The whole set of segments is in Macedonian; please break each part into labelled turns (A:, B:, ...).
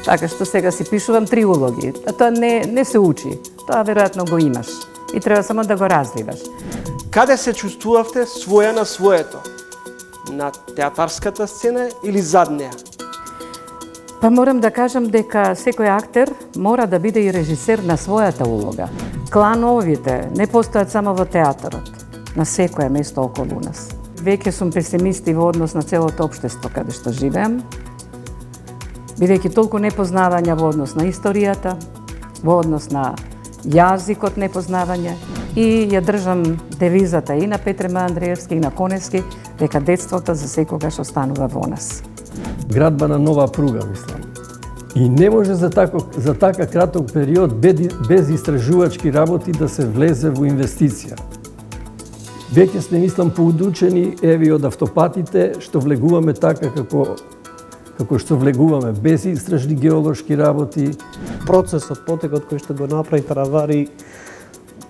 A: Така што сега си пишувам 3 улоги. А тоа не се учи. Тоа веројатно го имаш. И треба само да го развиваш.
B: Каде се чувствувавте своја на своето? На театарската сцена или зад неа?
A: Па морам да кажам дека секој актер мора да биде и режисер на својата улога. Клановите не постојат само во театарот, на секое место околу нас. Веќе сум песимист во однос на целото општество каде што живеам, бидејќи толку непознавања во однос на историјата, во однос на јазикот непознавање, и ја држам девизата и на Петре М. Андреевски и на Коневски, дека детството за секогаш останува во нас.
C: Градба на нова пруга, мислам. И не може за така краток период без истражувачки работи да се влезе во инвестиција. Веќе сме, мислам, поудучени еви од автопатите што влегуваме така како што влегуваме, без истражни геолошки работи.
D: Процесот, потекот кој што го направи Таравари,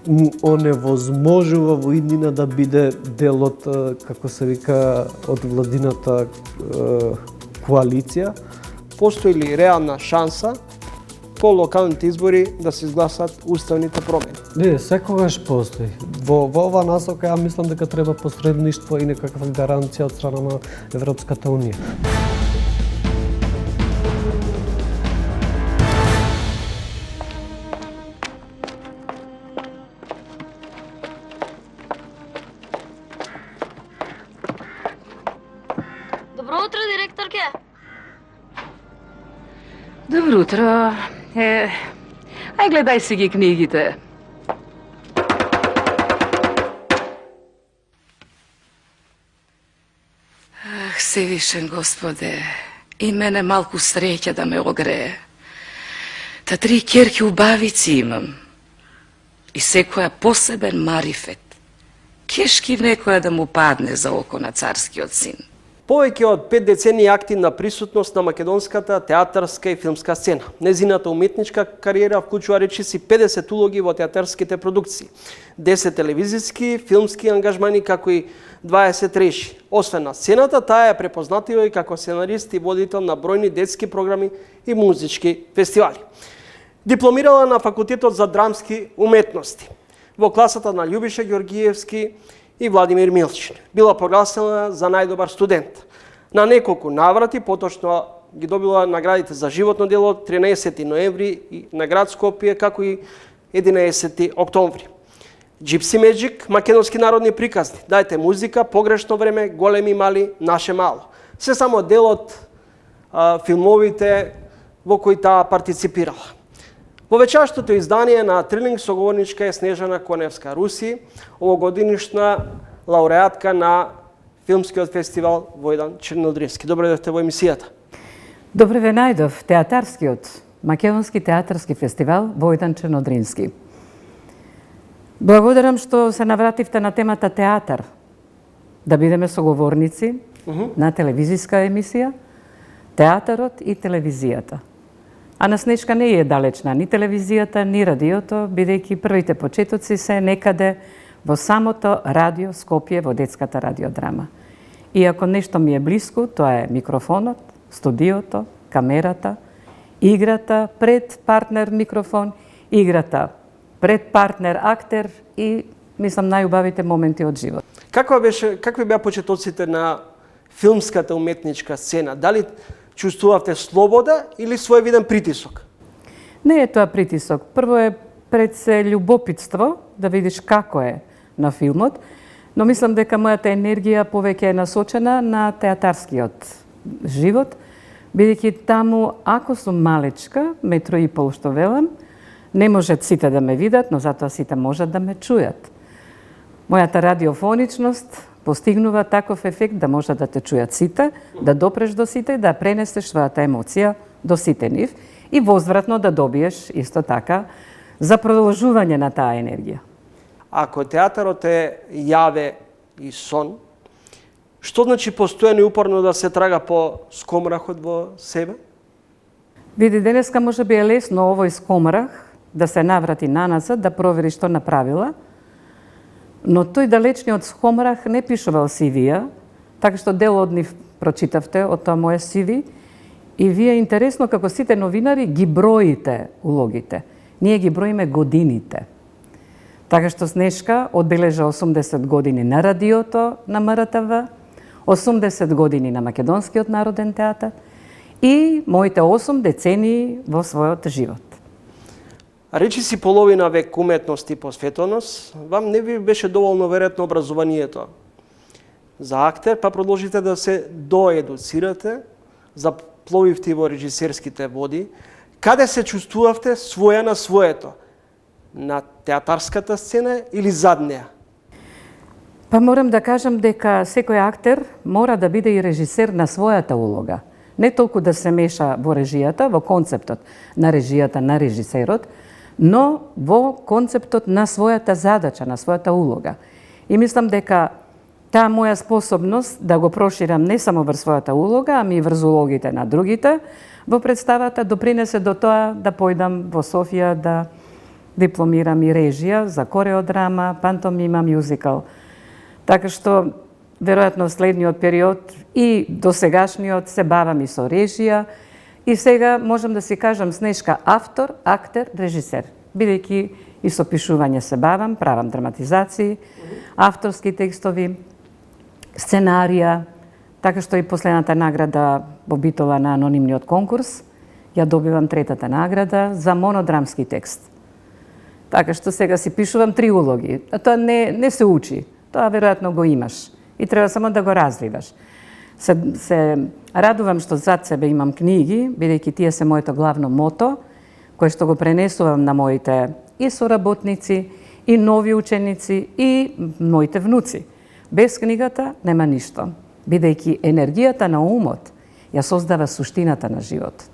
D: му оневозможува во иднина да биде дел од, како се вика, од владината коалиција.
B: Постои ли реална шанса по локалните избори да се изгласат уставните промени?
D: Не, секогаш постои. Во ова насока ја мислам дека треба посредништво и некаква гаранција од страна на Европската унија.
E: Добро утро, директорке.
A: Добро утро. Ај гледај си ги книгите. Севишен Господе, и мене малку среќа да ме огрее. Та 3 ќерки убавици имам. И секоја посебен марифет. Кешки некоја да му падне за око на царскиот син.
B: Повеќе од 5 децении активна присутност на македонската театарска и филмска сцена. Незината уметничка кариера вклучува речиси 50 улоги во театарските продукции, 10 телевизиски, филмски ангажмани, како и 20 режи. Освен на сцената, таа е препознатива и како сценарист и водител на бројни детски програми и музички фестивали. Дипломирала на Факултетот за драмски уметности во класата на Љубиша Ѓоргиевски и Владимир Милчин. Била прогласена за најдобар студент. На неколку наврати, поточно ги добила наградите за животно дело 13 ноември и на град Скопје, како и 11 октомври. Gypsy Magic, македонски народни приказни, Дајте музика, Погрешно време, Големи мали, Наше мало. Се само дел од филмовите во кои таа партиципирала. Во вечерашното издание на Трилинг соговорничка е Снежана Коневска Руси, овогодинишна лауреатка на филмскиот фестивал Војдан Чернодрински. Добре дојдовте во емисијата.
A: Добре ве најдов театарскиот, македонски театарски фестивал Војдан Чернодрински. Благодарам што се навративте на темата театар, да бидеме соговорници на телевизиска емисија, театарот и телевизијата. А на Снежка не е далечна ни телевизијата, ни радиото, бидејќи првите почетоци се некаде во самото радио Скопје, во детската радиодрама. И ако нешто ми е блиско, тоа е микрофонот, студиото, камерата, играта пред партнер микрофон, играта пред партнер актер и, мислам, најубавите моменти од живот.
B: Какви беа почетоците на филмската уметничка сцена? Дали чувствувавте слобода или своевиден притисок?
A: Не е тоа притисок. Прво е пред се љубопитство, да видиш како е на филмот, но мислам дека мојата енергија повеќе е насочена на театарскиот живот, бидејќи таму, ако сум малечка, 1,5 метри што велам, не можат сите да ме видат, но затоа сите можат да ме чујат. Мојата радиофоничност постигнува таков ефект да можат да те чујат сите, да допреш до сите и да пренесеш својата емоција до сите нив и возвратно да добиеш исто така за продолжување на таа енергија.
B: Ако театарот е јаве и сон, што значи постојано и упорно да се трага по скомрахот во себе?
A: Види, денеска може би е лесно овој скомрах да се наврати на назад, да провери што направила, но тој далечниот скомрах не пишувал CV-ја, така што дел од нив прочитавте од тоа моје CV, И вие интересно како сите новинари ги броите улогите. Ние ги броиме годините. Така што Снежка одбележа 80 години на радиото на МРТВ, 80 години на Македонскиот народен театар и моите 8 децении во својот живот.
B: Речи си половина век уметност и посветеност, вам не ви беше доволно веројатно образованието за актер, па продолжите да се доедуцирате, запловивте во режисерските води. Каде се чувствувавте своја на своето? На театарската сцена или зад неа?
A: Па морам да кажам дека секој актер мора да биде и режисер на својата улога. Не толку да се меша во режијата, во концептот на режијата на режисерот, но во концептот на својата задача, на својата улога. И мислам дека таа моја способност да го проширам не само врз својата улога, ами и врз улогите на другите во представата допринесе до тоа да појдам во Софија да дипломирам и режија за кореодрама, пантомима, мюзикал. Така што, веројатно следниот период и досегашниот се бавам и со режија, и сега можам да си кажам Снежка автор, актер, режисер. Бидејќи и со пишување се бавам, правам драматизации, авторски текстови, сценарија, така што и последната награда во Битола на анонимниот конкурс, ја добивам третата награда за монодрамски текст. Така што сега си пишувам 3 улоги. А тоа не се учи. Тоа веројатно го имаш. И треба само да го развиваш. Се радувам што зад себе имам книги, бидејќи тие се моето главно мото, кое што го пренесувам на моите и соработници, и нови ученици, и моите внуци. Без книгата нема ништо, бидејќи енергијата на умот ја создава суштината на животот.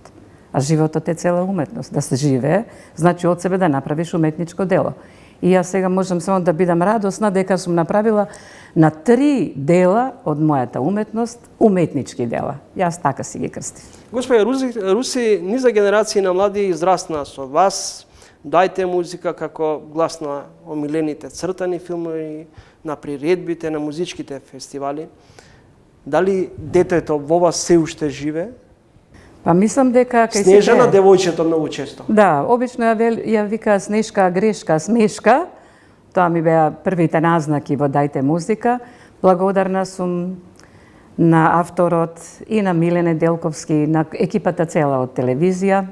A: А животот е цела уметност. Да се живее, значи од себе да направиш уметничко дело. И јас сега можам само да бидам радосна дека сум направила на 3 дела од мојата уметност уметнички дела. Јас така си ги крстив.
B: Господи Руси, низа генерации на млади израснаа со вас. Дајте музика како глас на омилените цртани филмови, на приредбите, на музичките фестивали. Дали детето во вас се уште живе?
A: Па мислам дека
B: Снежана девојчето многу често.
A: Да, обично ја вика Снежка, грешка, смешка. Тоа ми беа првите назнаки во Дајте музика. Благодарна сум на авторот и на Милен Делковски, на екипата цела од телевизија.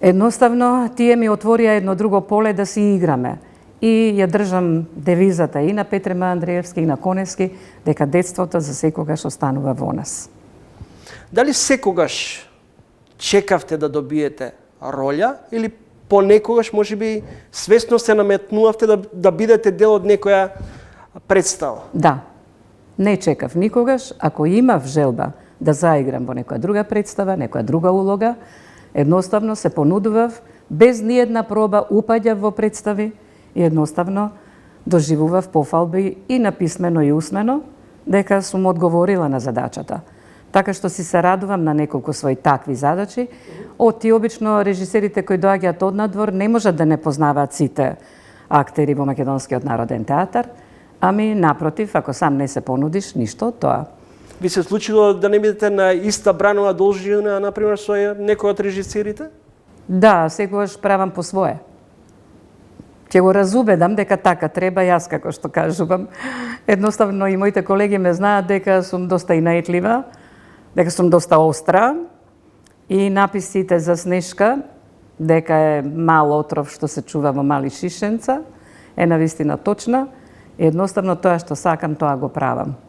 A: Едноставно, тие ми отворија едно друго поле да си играме. И ја држам девизата и на Петре Андреевски и на Коневски, дека детството за секогаш останува во нас.
B: Дали секогаш чекавте да добиете роља или понекогаш можеби свесно се наметнувавте да бидете дел од некоја представа?
A: Да. Не чекав никогаш, ако имав желба да заиграм во некоја друга представа, некоја друга улога, едноставно се понудував, без ниедна проба упаѓав во представи и едноставно доживував пофалби и на писмено и усмено, дека сум одговорила на задачата. Така што си се радувам на неколку своји такви задачи. Оти обично режисерите кои доаѓаат од надвор не можат да не познаваат сите актери во Македонскиот народен театар, ами напротив, ако сам не се понудиш, ништо од тоа.
B: Ви се случило да не бидете на иста бранова должина, например, со некој од режисерите?
A: Да, секогаш правам по свое. Ќе го разубедам дека така треба, јас како што кажувам. Едноставно и моите колеги ме знаат дека сум доста инаетлива, дека сум доста остра и написите за Снежка, дека е мал отров што се чува во мали шишенца, е навистина точна и едноставно тоа што сакам, тоа го правам.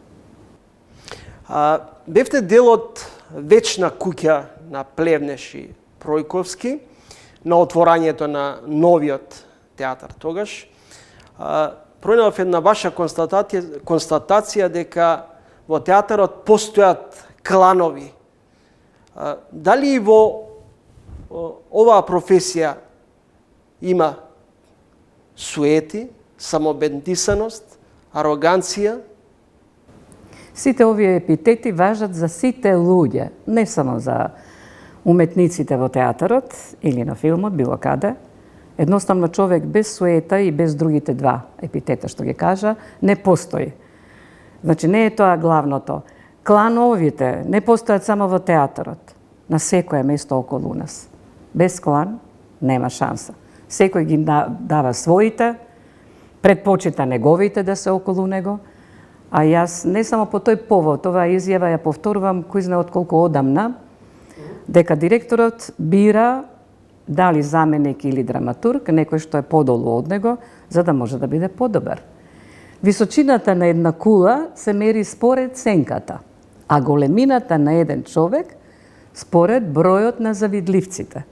B: Бевте дел од вечна куќа на Плевнеши Пројковски, на отворањето на новиот театар тогаш. Пронајдов една ваша констатација дека во театарот постојат кланови. Дали и во оваа професија има суети, самобендисаност, ароганција?
A: Сите овие епитети важат за сите луѓе, не само за уметниците во театарот или на филмот, било каде. Едноставно човек без суета и без другите два епитета што ги кажа, не постои. Значи не е тоа главното. Клановите не постојат само во театарот. на секое место околу нас. Без клан нема шанса. Секој ги дава своите, предпочита неговите да се околу него, а јас не само по тој повод, оваа изјава ја повторувам кој знае од колку одамна, дека директорот бира дали заменик или драматург, некој што е подолу од него, за да може да биде подобар. Височината на една кула се мери според сенката, а големината на еден човек според бројот на завидливците.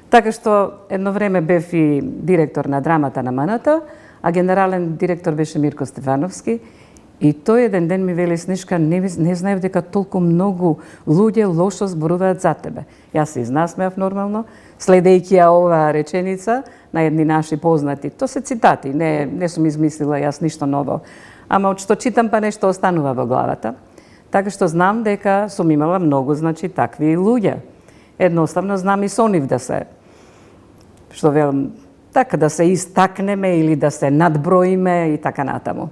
A: Така што едно време бев и директор на драмата на Маната, а генерален директор беше Мирко Стефановски, и тој еден ден ми вели: Снежка, не знаев дека толку многу луѓе лошо зборуваат за тебе. Јас се изнасмеав нормално, следејќи ја оваа реченица на едни наши познати. То се цитати, не сум измислила јас ништо ново. Ама од што читам па нешто останува во главата. Така што знам дека сум имала многу, значи, такви луѓе. Едноставно знам и со нив да се, што велам, така да се истакнеме или да се надброиме и така натаму.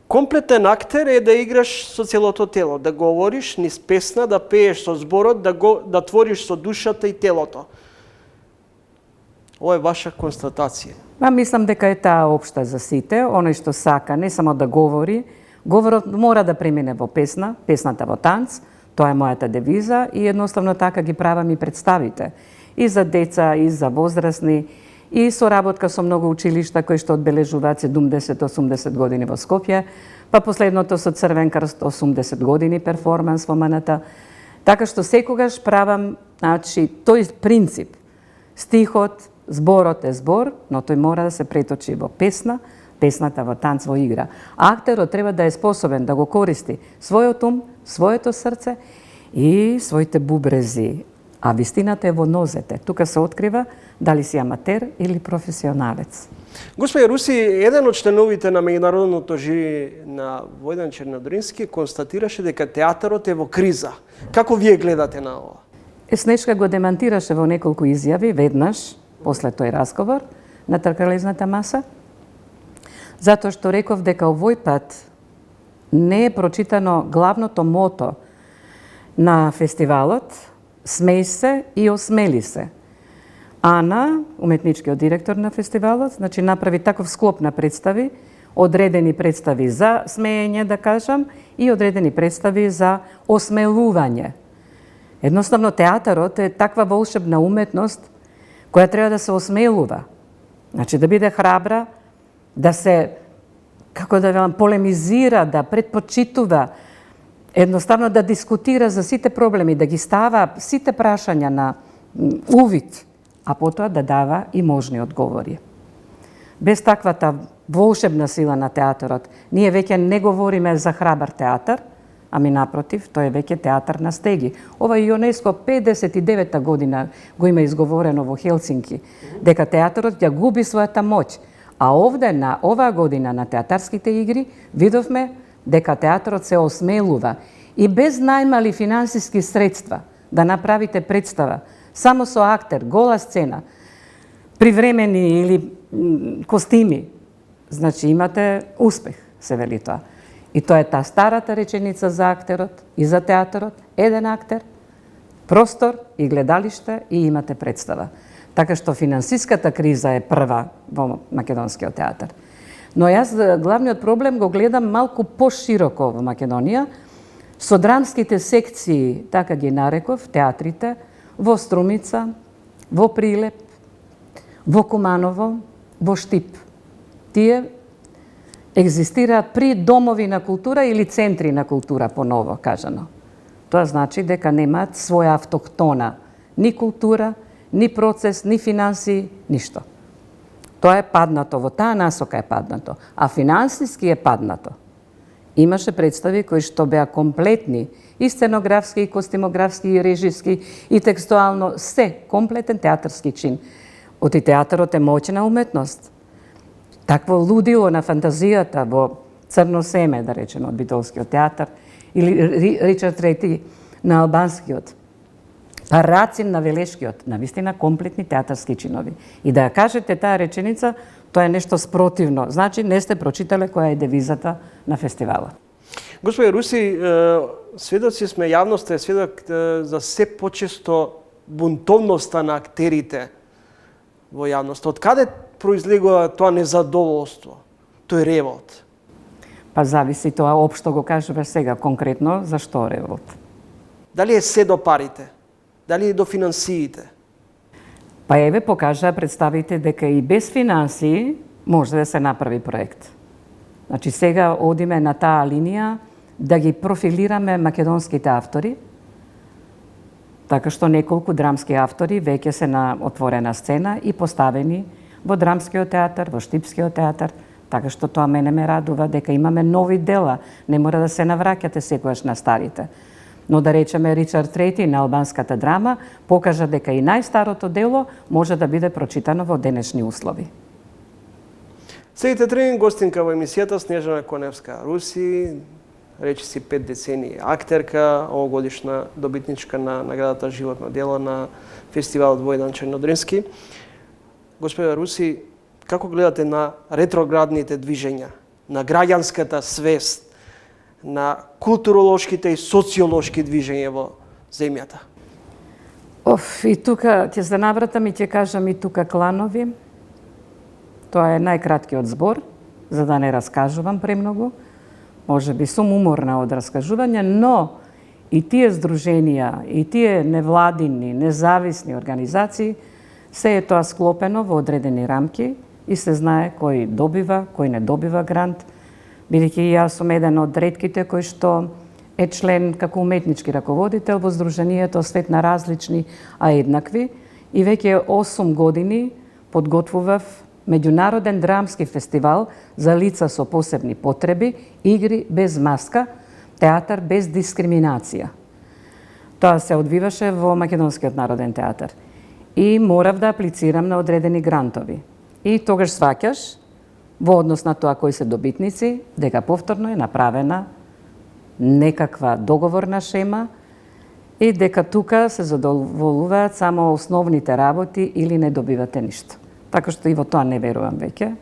B: Комплетен актер е да играш со целото тело, да говориш низ песна, да пееш со зборот, да твориш со душата и телото. Ова е ваша констатација.
A: Мислам дека е таа општа за сите, оној што сака не само да говори, говорот мора да премине во песна, песната во танц, тоа е мојата девиза и едноставно така ги правам и представите. И за деца, и за возрастни, и соработка со многу училишта кои што одбележуваат 70-80 години во Скопје, па последното со Црвен крст 80 години перформанс во Маната. Така што секогаш правам, значи, тој принцип. Стихот, зборот е збор, но тој мора да се преточи во песна, песната во танц, во игра. А актерот треба да е способен да го користи својот ум, своето срце и своите бубрези. А вистината е во нозете. Тука се открива дали си аматер или професионалец.
B: Господи Руси, еден од членовите на меѓународното жири на Војдан Чернодорински констатираше дека театарот е во криза. Како вие гледате на ова?
A: Снежка го демантираше во неколку изјави, веднаш, после тој разговор, на тркалезната маса, затоа што реков дека овој пат не е прочитано главното мото на фестивалот: смеј се и осмели се. Ана, уметничкиот директор на фестивалот, значи направи таков склоп на представи, одредени представи за смеење, да кажам, и одредени представи за осмелување. Едноставно, театарот е таква волшебна уметност која треба да се осмелува. Значи, да биде храбра, да се, како да велам, полемизира, да предпочитува, едноставно да дискутира за сите проблеми, да ги става сите прашања на увид, а потоа да дава и можни одговори. Без таквата волшебна сила на театарот, ние веќе не говориме за храбар театар, ами напротив, тој е веќе театар на стеги. Ова ЮНЕСКО 59-та година го има изговорено во Хелсинки, дека театарот ја губи својата моќ. А овде, на оваа година на театарските игри, видовме дека театарот се осмелува и без најмали финансиски средства да направите представа, само со актер, гола сцена, привремени или костими, значи имате успех, се вели тоа. И тоа е таа старата реченица за актерот и за театарот: еден актер, простор и гледалиште и имате представа. Така што финансиската криза е прва во македонскиот театар. Но јас главниот проблем го гледам малку пошироко во Македонија, со драмските секции, така ги нареков, театрите, во Струмица, во Прилеп, во Куманово, во Штип. Тие екзистираат при домови на култура или центри на култура, поново кажано. Тоа значи дека немаат своја автохтона ни култура, ни процес, ни финансии, ништо. Тоа е паднато, во таа насока е паднато, а финансиски е паднато. Имаше представи кои што беа комплетни, и сценографски, и костимографски, и режиски, и текстуално, се комплетен театарски чин. Оти театарот е моќна уметност. Такво лудило на фантазијата во Црно семе, да речеме, од Битолскиот театар, или Ричард Рети на албанскиот, па Рацин на Велешкиот, навистина комплетни театарски чинови. И да ја кажете таа реченица, тоа е нешто спротивно. Значи, не сте прочитале која е девизата на фестивалот.
B: Господи Руси, сведоци сме, јавноста е сведок за се почесто бунтовноста на актерите во јавноста. Од каде произлегува тоа незадоволство, тој револт?
A: Па зависи тоа, општо го кажуваш сега, конкретно, зашто револт?
B: Дали е се до парите? Дали е до финансиите?
A: Па еве покажа представите дека и без финансии може да се направи проект. Значи сега одиме на таа линија да ги профилираме македонските автори, така што неколку драмски автори веќе се на отворена сцена и поставени во драмскиот театар, во штипскиот театар, така што тоа мене ме радува дека имаме нови дела, не мора да се навраќате секогаш на старите. Но да речеме Ричард III на албанската драма покажа дека и најстарото дело може да биде прочитано во денешни услови.
B: Сегите тренинг гостинка во емисијата Снежана Коневска Руси, речиси 5 децении актерка, овогодишна добитничка на наградата Животно дело на фестивалот Војдан Чернодрински. Господа Руси, како гледате на ретроградните движења, на граѓанската свест, на културолошките и социолошки движења во земјата?
A: И тука ќе се навратам и ќе кажам и тука кланови. Тоа е најкраткиот збор, за да не раскажувам премногу. Може би сум уморна од раскажување, но и тие здруженија, и тие невладини, независни организации, се е тоа склопено во одредени рамки и се знае кој добива, кој не добива грант, бидејќи јас сум еден од ретките кој што е член како уметнички раководител во Здруженијето Свет на различни, а еднакви, и веќе 8 години подготвував меѓународен драмски фестивал за лица со посебни потреби, игри без маска, театар без дискриминација. Тоа се одвиваше во Македонскиот народен театар. И морав да аплицирам на одредени грантови. И тогаш сваќаш, во однос на тоа кои се добитници, дека повторно е направена некаква договорна шема и дека тука се задоволуваат само основните работи или не добивате ништо. Така што и во тоа не верувам веќе.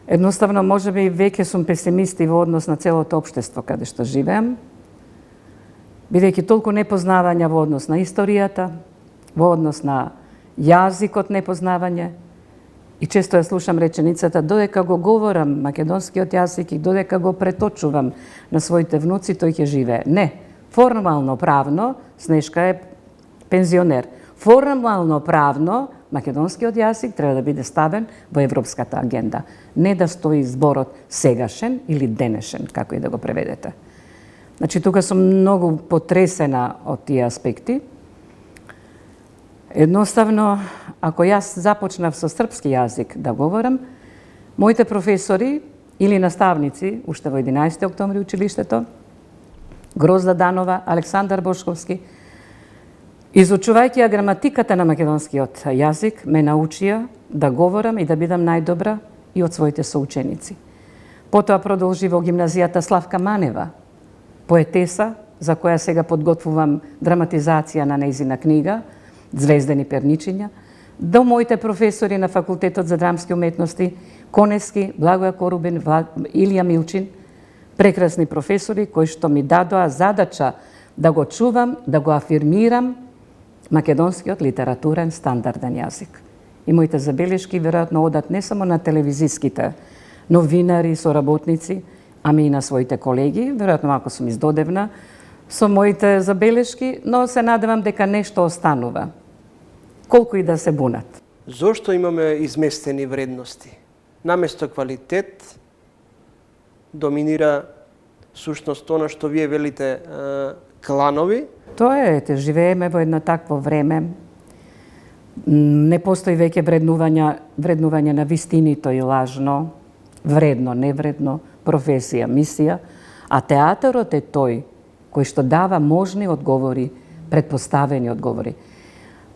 A: Едноставно, може би веќе сум песимист и во однос на целото општество каде што живеам, бидејќи толку непознавања во однос на историјата, во однос на јазикот непознавање, и често ја слушам реченицата додека го говорам македонскиот јазик и додека го преточувам на своите внуци, тој ќе живее. Не, формално правно Снежка е пензионер. Формално правно македонскиот јазик треба да биде ставен во европската агенда. Не да стои зборот сегашен или денешен, како и да го преведете. Значи, тука сум многу потресена од тие аспекти. Едноставно, ако јас започнав со српски јазик да говорам, моите професори или наставници, уште во 11. октомври училиштето, Грозда Данова, Александар Бошковски, изучувајќи ја граматиката на македонскиот јазик, ме научија да говорам и да бидам најдобра и од своите соученици. Потоа продолжи во гимназијата Славка Манева, поетеса, за која сега подготвувам драматизација на нејзина книга, Звездени перничиња, до моите професори на Факултетот за драмски уметности, Коневски, Благоја Корубин, Илија Милчин, прекрасни професори кои што ми дадоа задача да го чувам, да го афирмирам македонскиот литературен стандарден јазик. И моите забелешки веројатно одат не само на телевизиските новинари, соработници, ами и на своите колеги, веројатно малку сум издодевна со моите забелешки, но се надевам дека нешто останува, колку и да се бунат.
B: Зошто имаме изместени вредности? Наместо квалитет, доминира сушност она што вие велите кланови.
A: Тоа е, живееме во едно такво време. Не постои веќе вреднување на вистинито и лажно, вредно, невредно, професија, мисија, а театарот е тој кој што дава можни одговори, предпоставени одговори.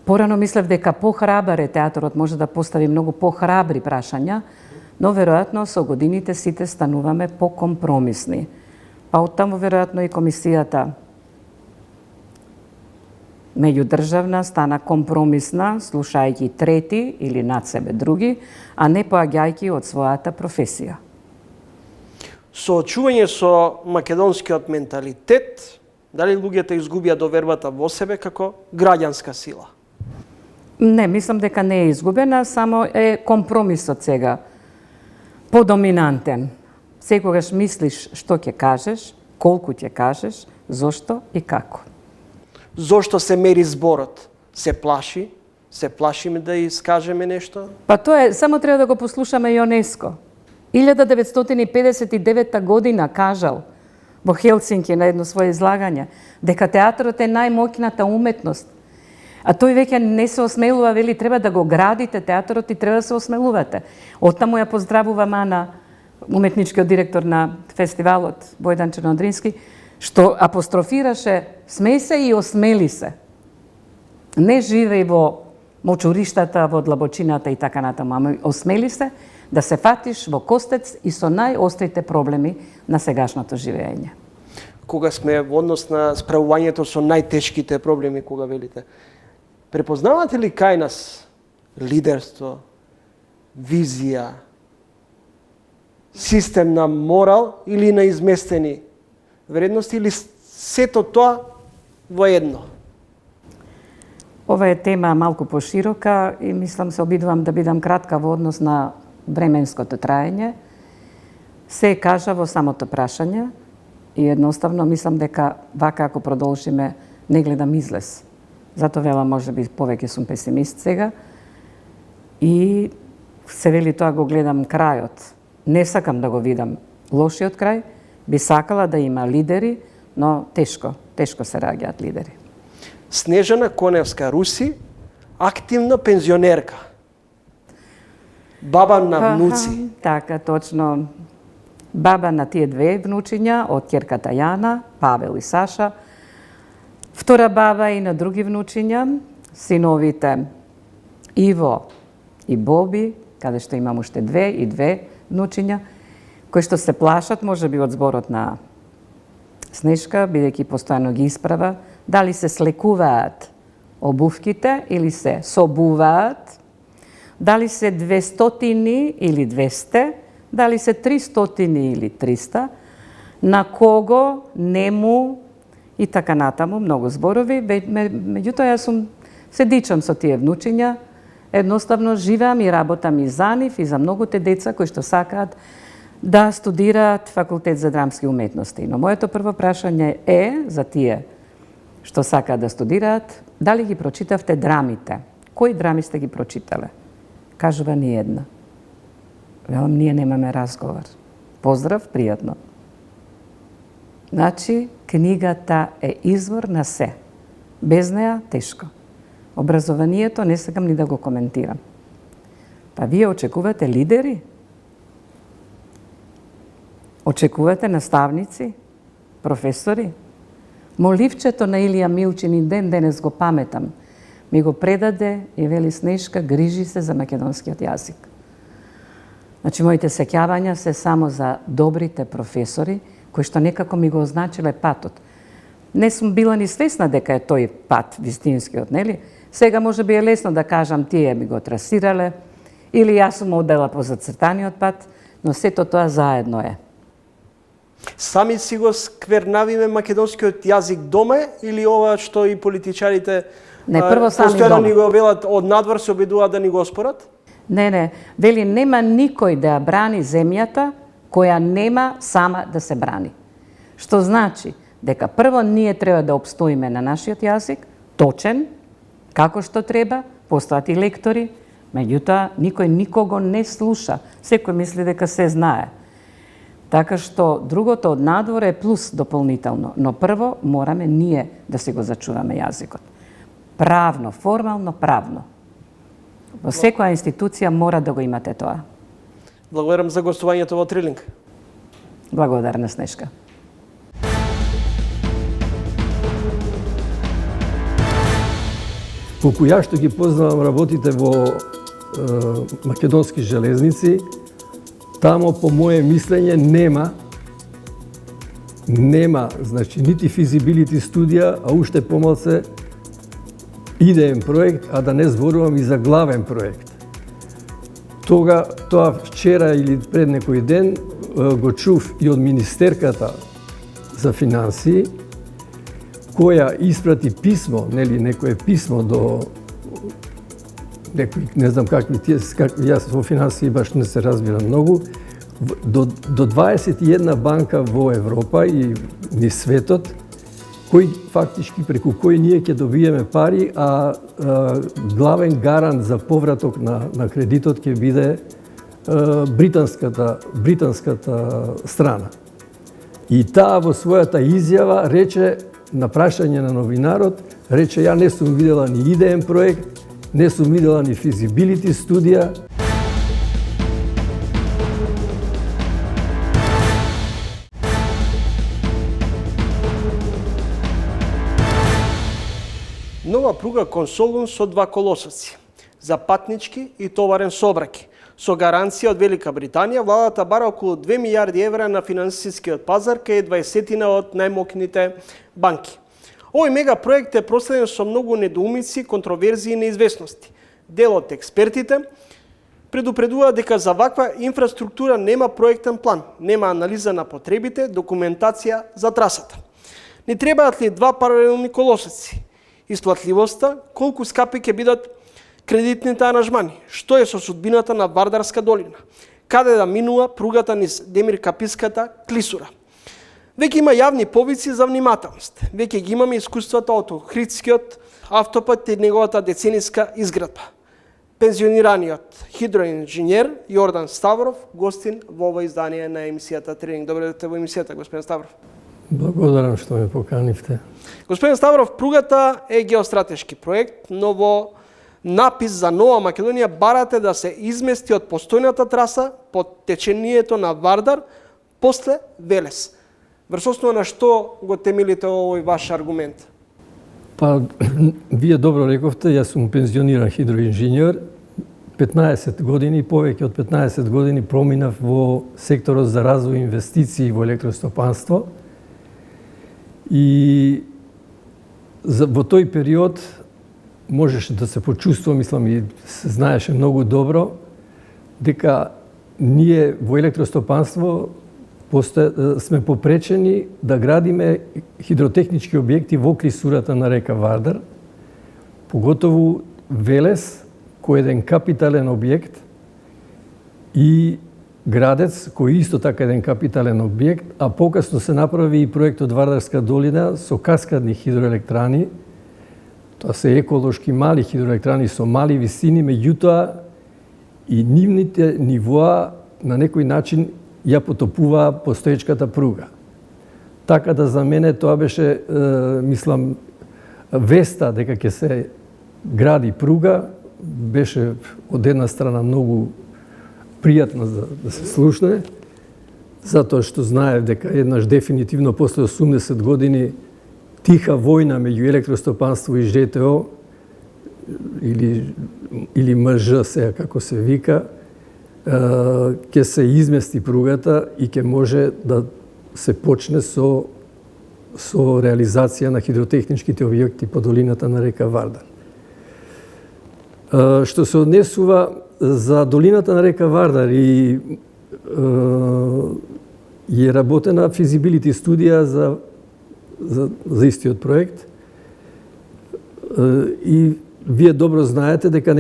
A: Порано мислев дека похрабар е театарот, може да постави многу похрабри прашања, но веројатно со годините сите стануваме покомпромисни. Па оттаму веројатно и комисијата меѓудржавна стана компромисна, слушајќи трети или над себе други, а не поаѓајќи од својата професија.
B: соочување со македонскиот менталитет, дали луѓето изгубија довербата во себе како граѓанска сила?
A: Не, мислам дека не е изгубена, само е компромисот сега подоминантен. Секогаш мислиш што ќе кажеш, колку ќе кажеш, зошто и како.
B: Зошто се мери зборот? Се плаши? Се плашиме да искажеме нешто?
A: Па тоа е, само треба да го послушаме ЮНЕСКО. 1959 година кажал во Хелсинки на едно свое излагање дека театарот е најмоќната уметност. А тој веќе не се осмелува, вели, треба да го градите театарот и треба да се осмелувате. Оттаму ја поздравувам Ана, уметничкиот директор на фестивалот, Бојдан Чернодрински, што апострофираше смеј се и осмели се. Не живеј во мочуриштата, во длабочината и така натаму, ама осмели се да се фатиш во костец и со најострите проблеми на сегашното живење.
B: Кога сме во однос на справувањето со најтешките проблеми, кога велите, препознавате ли кај нас лидерство, визија, систем на морал или на изместени вредности, или сето тоа во едно?
A: Ова е тема малку поширока и мислам се обидувам да бидам кратка во однос на временското траење. Се кажа во самото прашање и едноставно мислам дека вака ако продолжиме не гледам излез. Зато вела може би повеќе сум песимист сега и се вели тоа го гледам крајот. Не сакам да го видам лошиот крај, би сакала да има лидери, но тешко се раѓаат лидери.
B: Снежана Коневска Руси, активна пензионерка. Баба на внуци.
A: Така, точно. Баба на тие две внучиња, од ќерката Јана, Павел и Саша. Втора баба и на други внучиња, синовите Иво и Боби, каде што имам уште две внучиња, кои што се плашат, може би, од зборот на Снешка, бидејќи постојано ги исправа, дали се слекуваат обувките или се собуваат, дали се 200 или 200, дали се 300 или 300, на кого, нему и така натаму, многу зборови. Меѓутоа, јас се дичам со тие внучиња, едноставно живеам и работам и за нив и за многуте деца кои што сакаат да студираат факултет за драмски уметности. Но моето прво прашање е за тие што сакаат да студираат, дали ги прочитавте драмите? Кои драми сте ги прочитале? Кажува ни една. Велам, ние немаме разговор. Поздрав, пријатно. Значи, книгата е извор на се. Без неа, тешко. Образованието не сакам ни да го коментирам. Па вие очекувате лидери? Очекувате наставници? Професори? Моливчето на Илија Милчин и ден денес го паметам. Ми го предаде и вели Снешка, грижи се за македонскиот јазик. Значи, моите сеќавања се само за добрите професори, кои што некако ми го означиле патот. Не сум била ни свесна дека е тој пат, вистинскиот, нели? Сега може би е лесно да кажам тие ми го трасирале, или јас сум одела по зацртаниот пат, но сето тоа заедно е.
B: Сами си го сквернавиме македонскиот јазик дома или ова што и политичарите
A: Не, прво сами
B: постојано
A: дома.
B: ни го велат од надвор се обидуваат да ни го оспорат?
A: Не, вели нема никој да ја брани земјата која нема сама да се брани. Што значи дека прво ние треба да обстоиме на нашиот јазик, точен, како што треба, постојат и лектори, меѓутоа никој никого не слуша, секој мисли дека се знае. Така што другото од надвор е плюс дополнително, но прво мораме ние да си го зачуваме јазикот. Правно, формално, правно. Во секоја институција мора да го имате тоа.
B: Благодарам за гостувањето во Трилинг.
A: Благодарна, Снешка.
C: Колку ја што ги познавам работите во македонски железници, тамо по моје мислење нема, значи нити физибилити студија, а уште помалце идеен проект, а да не зборувам и за главен проект. Тоа вчера или пред некој ден го чув и од Министерката за финансии, која испрати писмо, нели некое писмо до некои, не знам какви тие, јас во финансии баш не се разбирам многу, до 21 банка во Европа и ни светот, кој фактички преку кој ние ќе добиеме пари, а главен гарант за повраток на кредитот ќе биде британската страна. И таа во својата изјава рече, на прашање на новинарот, рече ја не сум видела ни идеен проект, не сум видела ни физибилити студија.
B: Нова пруга кон Солун со 2 колосоци за патнички и товарен сообраќај. Со гаранција од Велика Британија, владата бара околу 2 милиарди евра на финансискиот пазар кај 20 од најмокните банки. Овој мега проект е проследен со многу недоумици, контроверзии и неизвестности. Дел од експертите предупредува дека за ваква инфраструктура нема проектен план, нема анализа на потребите, документација за трасата. Не требаат ли 2 паралелни колосоци? Исплатливоста, колку скапи ќе бидат кредитните аранжмани, што е со судбината на Вардарска долина, каде да минува пругата низ Демир-Каписката клисура. Веќе има јавни повици за внимателност. Веќе ги имаме искуствата од Охридскиот автопат и неговата децениска изградба. Пензионираниот хидроинженер Јордан Ставров гостин во ова издание на емисијата Тренинг. Добре дојдете во емисијата, господин Ставров.
C: Благодарам што ме поканивте.
B: Господин Ставров, пругата е геостратешки проект, но во напис за Нова Македонија барате да се измести од постојната траса под течението на Вардар после Велес. Врз основа на што го темелите овој ваш аргумент?
C: Па, вие добро рековте, јас сум пензиониран хидроинженер. 15 години, повеќе од 15 години проминав во секторот за развој инвестиции во електростопанство. И во тој период можеше да се почувствува, мислам и се знаеше многу добро, дека ние во електростопанство сме попречени да градиме хидротехнички објекти во клисурата на река Вардар, поготово Велес, кој е еден капитален објект, и Градец, кој исто така еден капитален објект, а покасно се направи и проектот Вардарска долина со каскадни хидроелектрани. Тоа се еколошки мали хидроелектрани со мали висини, меѓутоа и нивните нивоа на некој начин ја потопуваа постоечката пруга. Така да за мене тоа беше, мислам, веста дека ќе се гради пруга, беше од една страна многу пријатно да се слушне, затоа што знаев дека еднаш дефинитивно после 80 години тиха војна меѓу електростопанство и ЖТО, или МЖ сега како се вика, ќе се измести пругата и ќе може да се почне со реализација на хидротехничките објекти по долината на река Вардар. Што се однесува за долината на река Вардар и е работена физибилити студија за истиот проект. И вие добро знаете дека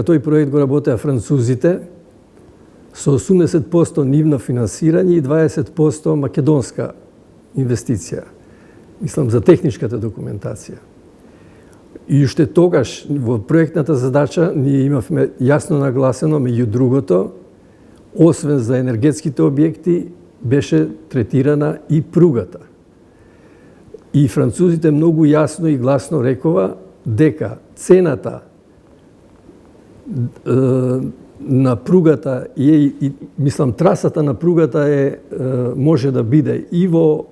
C: тој проект го работеа французите со 80% нивно финансирање и 20% македонска инвестиција. Мислам за техничката документација. И уште тогаш во проектната задача ние имавме јасно нагласено, меѓу другото, освен за енергетските објекти, беше третирана и пругата. И французите многу јасно и гласно рекова дека цената на пругата и мислам трасата на пругата може да биде и во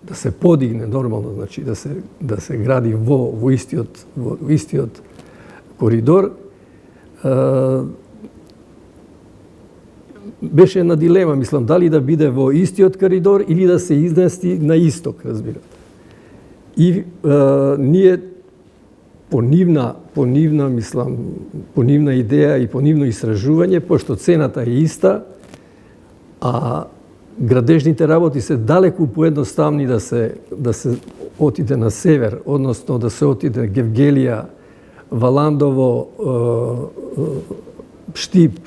C: да се подигне нормално, значи да се гради во истиот коридор. Беше една дилема, мислам, дали да биде во истиот коридор или да се изнести на исток, разбирате. И ние по нивна идеја и по нивно истражување, пошто цената е иста, А градежните работи се далеку поедноставни да се отиде на север, односно да се отиде Гевгелија, Валандово, Штип,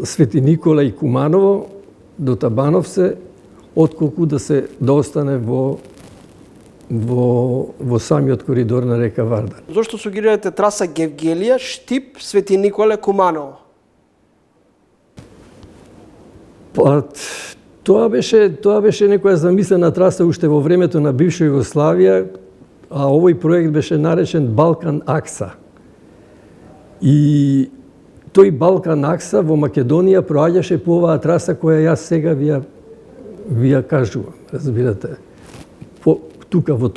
C: Свети Никола и Куманово до Табановце, отколку да остане во самиот коридор на река Вардар.
B: Зошто сугерирате траса Гевгелија, Штип, Свети Николе, Куманово?
C: Па, тоа беше некоја замислена траса уште во времето на бивша Југославија, а овој проект беше наречен Балкан Акса. И тој Балкан Акса во Македонија проаѓаше по оваа траса која јас сега ви ја кажувам, разбирате. Тука во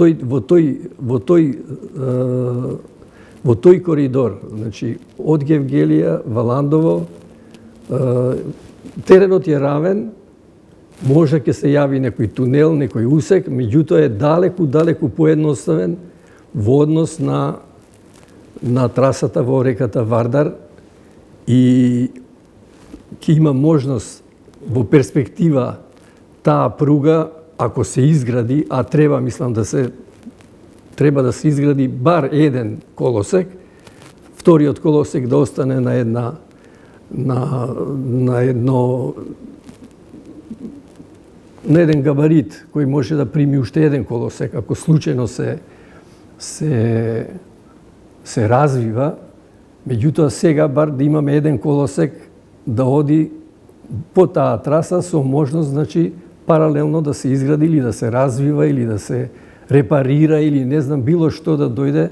C: тој коридор, значи од Гевгелија, Валандово, теренот е равен, може ќе се јави некој тунел, некој усек, меѓутоа е далеку поедноставен во однос на трасата во реката Вардар и ќе има можност во перспектива таа пруга, ако се изгради, а треба да се изгради бар еден колосек, вториот колосек да остане на еден габарит кој може да прими уште еден колосек, ако случајно се развива, меѓутоа сега бар да имаме еден колосек да оди по таа траса со можност, значи, паралелно да се изгради или да се развива или да се репарира или не знам било што да дојде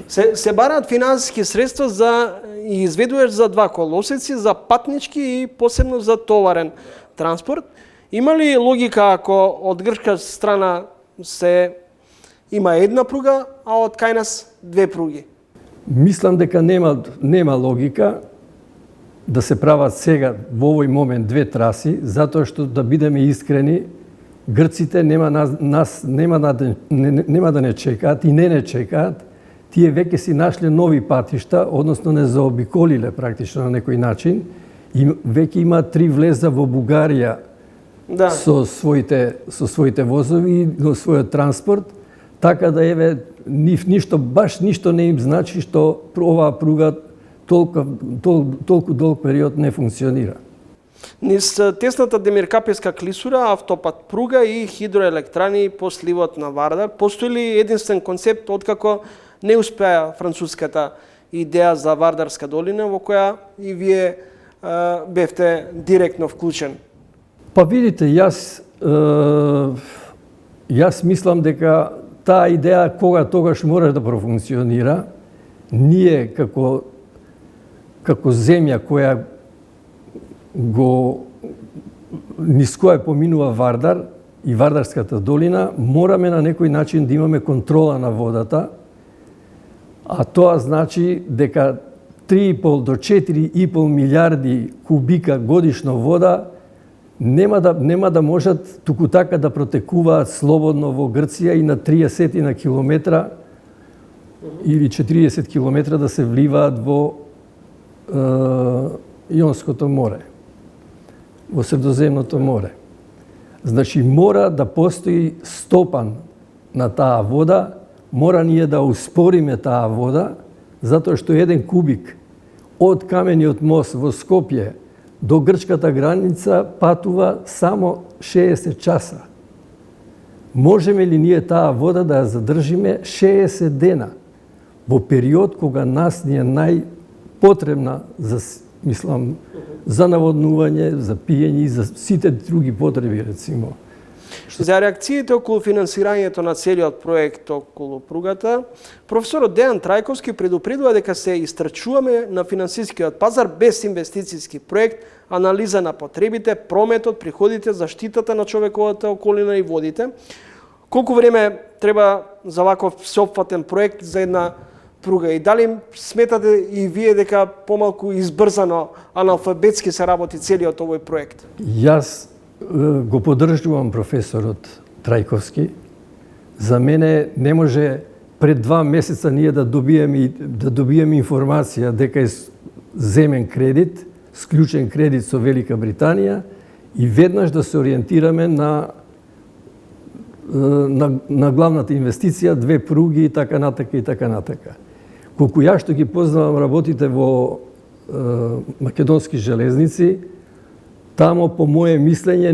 B: Се бараат финансиски средства за и изведуваш за два колосеци, за патнички и посебно за товарен транспорт. Има ли логика ако од грчка страна има една пруга, а од кај нас две пруги?
C: Мислам дека нема логика да се прават сега во овој момент две траси, затоа што да бидеме искрени, грците нема да не чекаат и не чекаат. Тие веќе си нашле нови патишта, односно не заобиколиле практично на некој начин и веќе имаат 3 влеза во Бугарија со своите возови и со својот транспорт, така да баш ништо не им значи што оваа пруга толку долг период не функционира.
B: Низ тесната Демиркапеска клисура, автопат пруга и хидроелектрани по сливот на Вардар, постои ли единствен концепт откако не успеа француската идеја за Вардарска долина во која и вие бевте директно вклучен?
C: Па видите, јас мислам дека таа идеја тогаш мора да профункционира. Ние како земја која низ која поминува Вардар и Вардарската долина, мораме на некој начин да имаме контрола на водата, а тоа значи дека 3,5 до 4,5 милиарди кубика годишно вода нема да можат туку така да протекуваат слободно во Грција и на 30 на километра или 40 километра да се вливаат во Јонското море, во Средоземното море. Значи, мора да постои стопан на таа вода, мора ние да успориме таа вода, затоа што еден кубик од камениот мост во Скопје до грчката граница патува само 60 часа. Можеме ли ние таа вода да ја задржиме 60 дена во период кога нас ни е најпотребна за наводнување, за пиење и за сите други потреби, рецимо.
B: За реакциите околу финансирањето на целиот проект околу пругата, професорот Дејан Трајковски предупредува дека се истрчуваме на финансискиот пазар без инвестициски проект, анализа на потребите, прометот, приходите, заштитата на човековата околина и водите. Колку време треба за ваков всеопфатен проект за една пруга и дали сметате и вие дека помалку избрзано, аналфабетски се работи целиот овој проект?
C: Јас го поддржувам професорот Трајковски. За мене не може пред 2 месеца ние да добиеме информација дека е земен кредит, склучен кредит со Велика Британија и веднаш да се ориентираме на главната инвестиција, 2 пруги и така натака и така натака. Колку ја што ги познавам работите во Македонски железници, тамо по моje мислење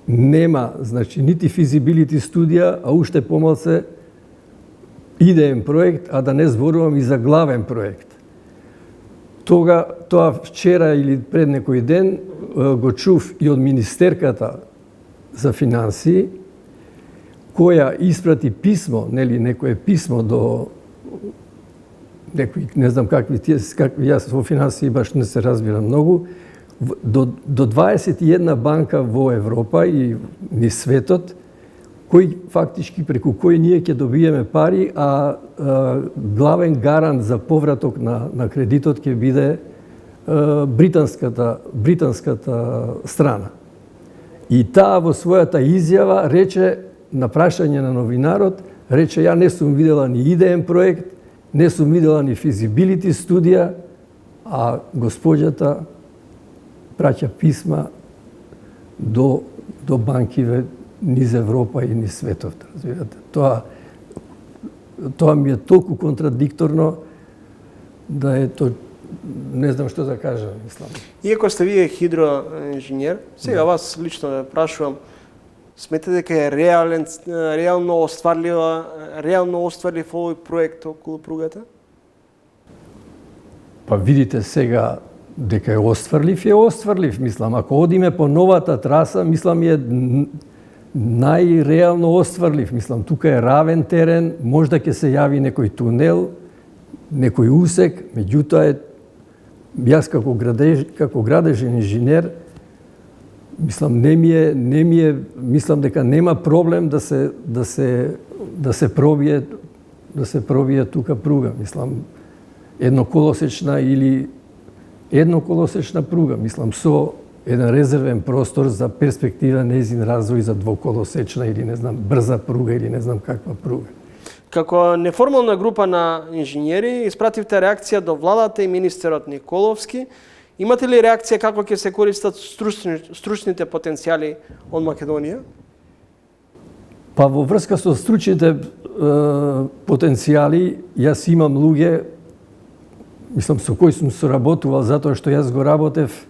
C: нема, значи нити физибилити студија, а уште помалце идеен проект, а да не зборувам и за главен проект. Тоа вчера или пред некој ден го чув и од министерката за финансии, која испрати писмо, нели некое писмо до некои, не знам какви јас во финансии баш не се разбирам многу, до 21 банка во Европа и ни светот, кој фактички преку кој ние ќе добиеме пари, а главен гарант за повраток на кредитот ќе биде британската страна. И таа во својата изјава рече, на прашање на новинарот, рече ја не сум видела ни идеен проект, не сум видела ни физибилити студија, а госпоѓата праќа писма до банкиве низ Европа и низ светот, разбирате. Тоа ми е толку контрадикторно да е то, не знам што да кажам, мислам.
B: Иако сте вие хидроинженер, сега вас лично да прашувам, сметате дека е реално остварлив овој проект околу пругата?
C: Па видите сега дека е остварлив, мислам. Ако одиме по новата траса, мислам е најреално остварлив. Мислам, тука е равен терен, можда ќе се јави некој тунел, некој усек, меѓутоа јас како градежен инженер, мислам мислам дека нема проблем да се пробие тука пруга, мислам едноколосечна пруга, мислам со еден резервен простор за перспектива нејзин развој за двоколосечна или не знам брза пруга или не знам каква пруга.
B: Како неформална група на инженери испративте реакција до владата и министерот Николовски. Имате ли реакција како ќе се користат стручните потенцијали од Македонија?
C: Па во врска со стручните потенцијали, јас имам луѓе, мислам со кои сум соработувал, затоа што јас го работев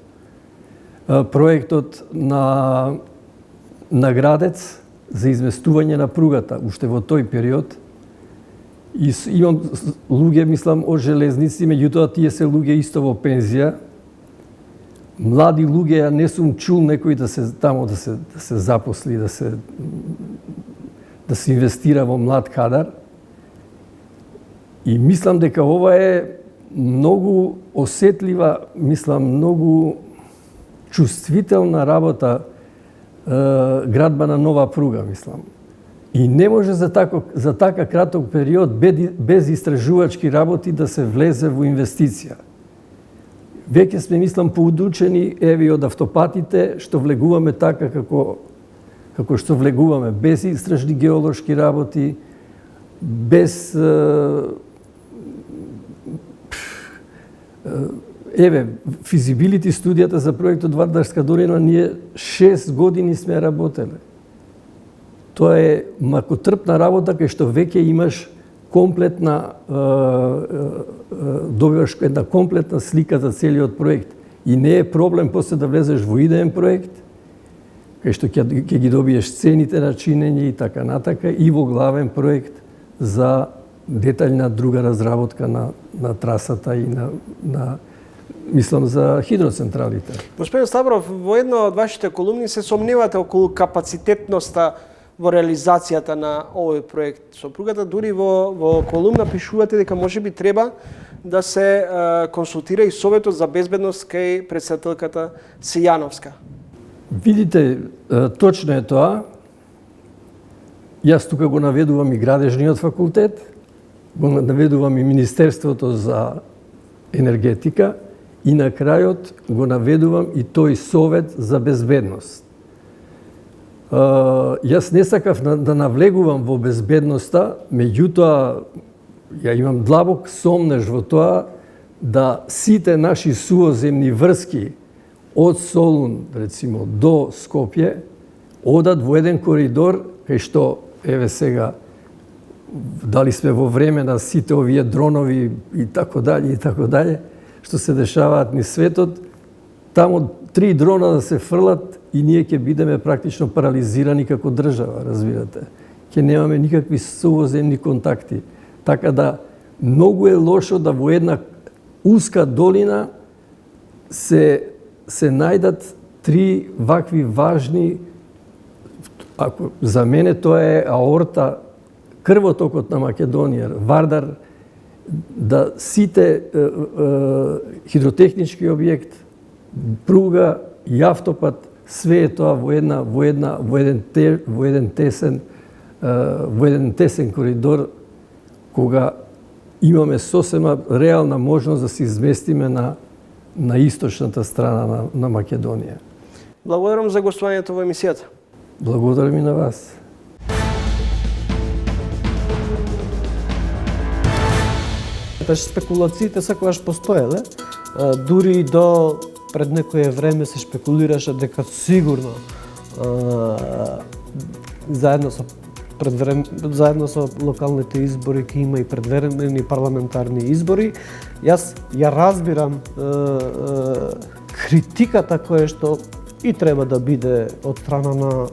C: проектот на Градец за изместување на пругата, уште во тој период. И имам луѓе, мислам, од железници, меѓутоа тие се луѓе исто во пензија. Млади луѓе, ја не сум чул некој да се запосли, да се инвестира во млад кадар. И мислам дека ова е многу осетлива, мислам, многу чувствителна работа, градба на нова пруга, мислам. И не може за така краток период без истражувачки работи да се влезе во инвестиција. Веќе сме, мислам, поудучени еви од автопатите, што влегуваме така како што влегуваме, без истражни геолошки работи, без физибилити студијата за проектот Вардарска долина, ние 6 години сме работеле. Тоа е макотрпна работа кај што веќе имаш добиваш една комплетна слика за целиот проект. И не е проблем после да влезеш во идеен проект, кај што ќе ги добиеш цените на чинење и така натака, и во главен проект за детална друга разработка на трасата и мислам за хидроцентралите.
B: Господин Ставров, во една од вашите колумни се сомневате околу капацитетноста во реализацијата на овој проект со пругата. Дури во колумна пишувате дека можеби треба да се консултира и Советот за безбедност кај претседателката Сијановска.
C: Видите, точно е тоа. Јас тука го наведувам и градежниот факултет, го наведувам и Министерството за енергетика и на крајот го наведувам и тој Совет за безбедност. Јас не сакав да навлегувам во безбедноста, меѓутоа ја имам длабок сомнеж во тоа да сите наши суоземни врски од Солун, рецимо, до Скопје, одат во еден коридор, кај што, еве сега, дали сме во време на сите овие дронови и така дале, што се дешаваат низ светот, тамо 3 дрона да се фрлат и ние ќе бидеме практично парализирани како држава, разбирате. Ќе немаме никакви сувоземни контакти. Така да, многу е лошо да во една уска долина се најдат 3 вакви важни, ако за мене тоа е аорта, крвотокот на Македонија, Вардар, да сите хидротехнички објект, пруга и автопат, све е тоа во еден тесен коридор, кога имаме сосема реална можност да се изместиме на источната страна на Македонија.
B: Благодарам за гостувањето во емисијата.
C: Благодарам и на вас.
D: Спекулациите секогаш постоеле, дури и до пред некое време се шпекулираше дека сигурно заедно со локалните избори ќе има и предвремени парламентарни избори. Јас ја разбирам критиката која што и треба да биде од страна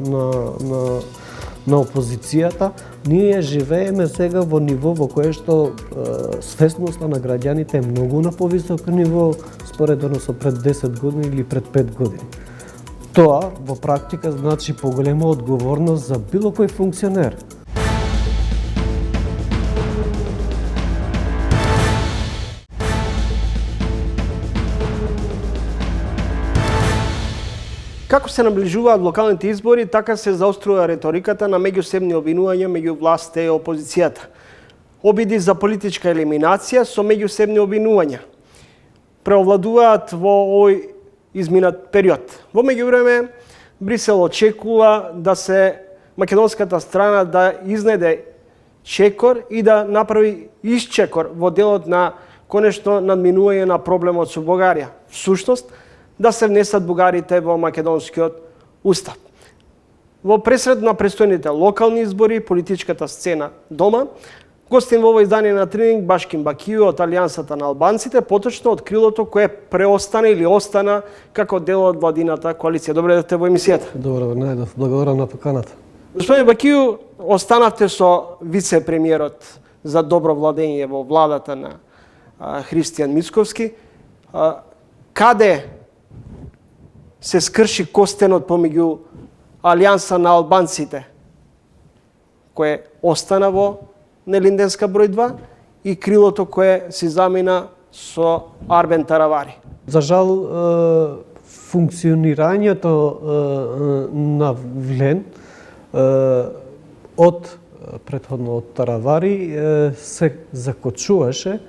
D: на опозицијата. Ние живееме сега во ниво во кое што свесноста на граѓаните е многу на повисок ниво споредно со пред 10 години или пред 5 години. Тоа во практика значи поголема одговорност за било кој функционер.
B: Како се наближуваат локалните избори, така се заострува реториката на меѓусебни обвинувања меѓу власта и опозицијата. Обиди за политичка елиминација со меѓусебни обвинувања преовладуваат во овој изминат период. Во меѓувреме, Брисел очекува да се македонската страна да изнеде чекор и да направи исчекор во делот на конечно надминување на проблемот со Бугарија. Всушност, да се внесат бугарите во македонскиот устав. Во пресред на престојните локални избори, политичката сцена дома, гостин во ово издание на Тренинг Башким Бакију од Алијансата на албанците, поточно од крилото кое преостана или остана како дел од владината коалиција. Добре дојдовте во емисијата.
D: Добро, најдов. Благодарам на поканата.
B: Господин Бакију, останавте со вице-премиерот за добро владење во владата на Христијан Мицковски. Каде се скрши костенот помеѓу Алијанса на албанците, кое остана во Нелинденска број 2, и крилото кое се замина со Арбен Таравари?
D: За жал, функционирањето на Влен од претходно од Таравари се закочуваше.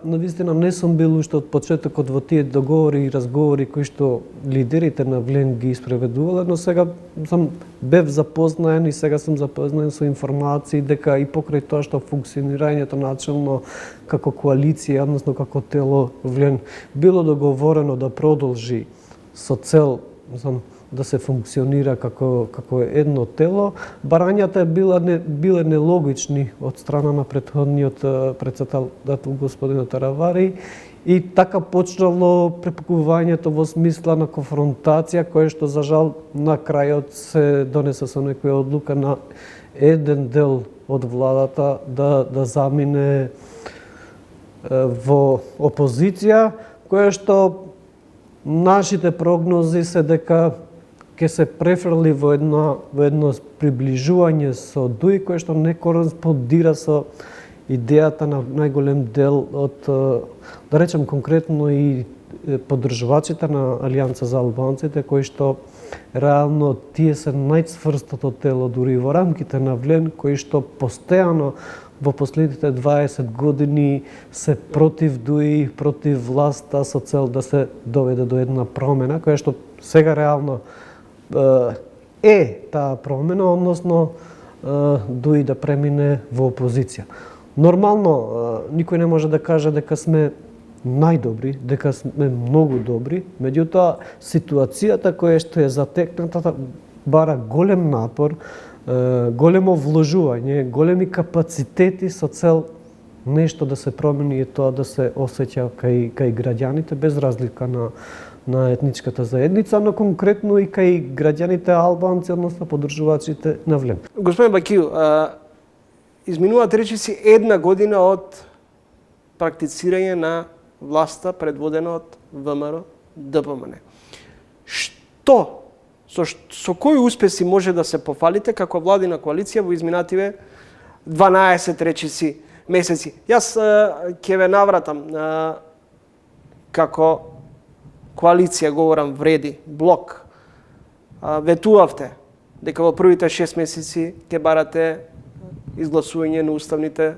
D: Навистина не сум бил уште од почетокот во тие договори и разговори кои што лидерите на Влен ги испреведувале, но сега бев запознаен и сега сум запознаен со информации дека и покрај тоа што функционирањето начелно како коалиција, односно како тело Влен, било договорено да продолжи со цел да се функционира како едно тело, барањата биле нелогични од страна на претходниот претседател господинот Таравари и така почнало препукувањето во смисла на конфронтација, која што за жал на крајот се донесе со некоја одлука на еден дел од владата да замине во опозиција, која што нашите прогнози се дека ќе се префрли во едно приближување со ДУИ, кое што не кореспондира со идејата на најголем дел од, да речем конкретно и поддржувачите на Алијанса за албанците, кои што реално тие се најцврстото тело дури во рамките на Влен, кои што постојано во последните 20 години се против ДУИ, против власта со цел да се доведе до една промена, која што сега реално таа промена, односно дуи да премине во опозиција. Нормално, никој не може да каже дека сме најдобри, дека сме многу добри, меѓутоа ситуацијата која што е затекната бара голем напор, големо вложување, големи капацитети со цел нешто да се промени и тоа да се осеќа кај граѓаните без разлика на етничката заедница, но конкретно и кај граѓаните албанци, односно поддржувачите на ВЛЕМ.
B: Господин Бакију, изминуваат речиси една година од практицирање на власта предводена од ВМРО ДПМН. Со кои успеси може да се пофалите како владина коалиција во изминативе 12 речиси месеци? Јас ќе ве навратам како коалиција, говорам вреди, блок. Ветувавте дека во првите 6 месеци ќе барате изгласување на уставните